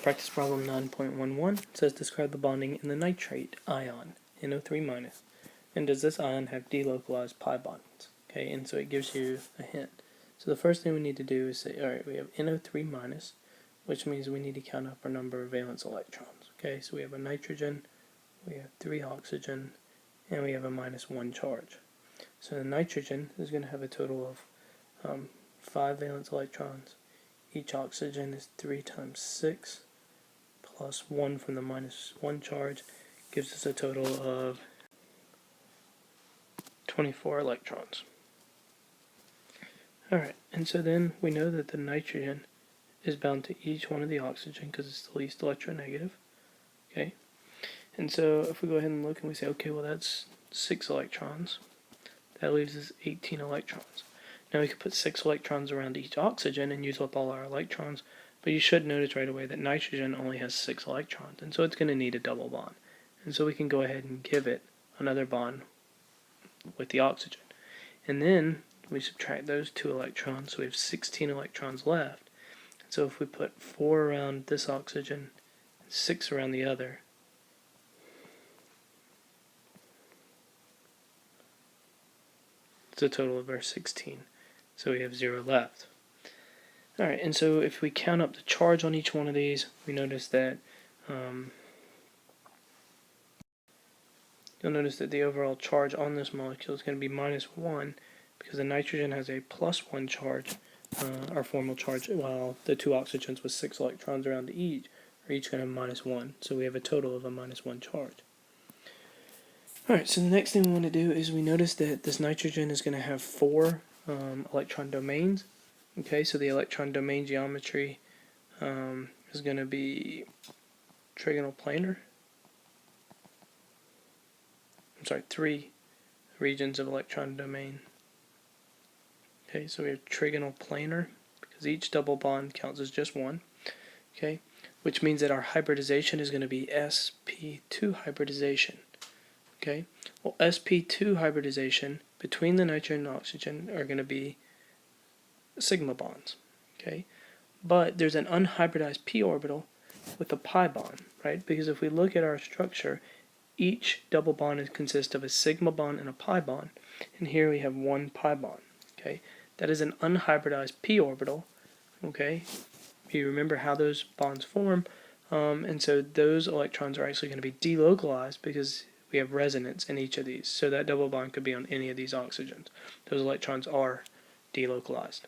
Practice problem 9.11 says describe the bonding in the nitrate ion, NO3-, and does this ion have delocalized pi bonds? Okay, and so it gives you a hint. So the first thing we need to do is say, alright, we have NO3-, which means we need to count up our number of valence electrons. Okay, so we have a nitrogen, we have 3 oxygen, and we have a -1 charge. So the nitrogen is going to have a total of 5 valence electrons. Each oxygen is 3 times 6 plus 1 from the -1 charge gives us a total of 24 electrons. Alright, and so then we know that the nitrogen is bound to each one of the oxygen because it's the least electronegative. Okay, and so if we go ahead and look and we say, okay, well that's 6 electrons, that leaves us 18 electrons. Now we could put 6 electrons around each oxygen and use up all our electrons, but you should notice right away that nitrogen only has 6 electrons, and so it's going to need a double bond. And so we can go ahead and give it another bond with the oxygen. And then we subtract those 2 electrons, so we have 16 electrons left. So if we put 4 around this oxygen and 6 around the other, it's a total of our 16. So we have 0 left. Alright, and so if we count up the charge on each one of these, we notice that you'll notice that the overall charge on this molecule is going to be -1 because the nitrogen has a +1 charge, our formal charge, while the 2 oxygens with 6 electrons around each are each going to have -1. So we have a total of a -1 charge. Alright, so the next thing we want to do is we notice that this nitrogen is going to have 4 electron domains. Okay, so the electron domain geometry is going to be trigonal planar. I'm sorry, 3 regions of electron domain. Okay, so we have trigonal planar because each double bond counts as just 1. Okay, which means that our hybridization is going to be sp2 hybridization. Okay, well, sp2 hybridization between the nitrogen and oxygen are going to be sigma bonds. Okay, but there's an unhybridized p orbital with a pi bond, right? Because if we look at our structure, each double bond consists of a sigma bond and a pi bond, and here we have 1 pi bond. Okay, that is an unhybridized p orbital. Okay, you remember how those bonds form, and so those electrons are actually going to be delocalized because we have resonance in each of these. So that double bond could be on any of these oxygens. Those electrons are delocalized.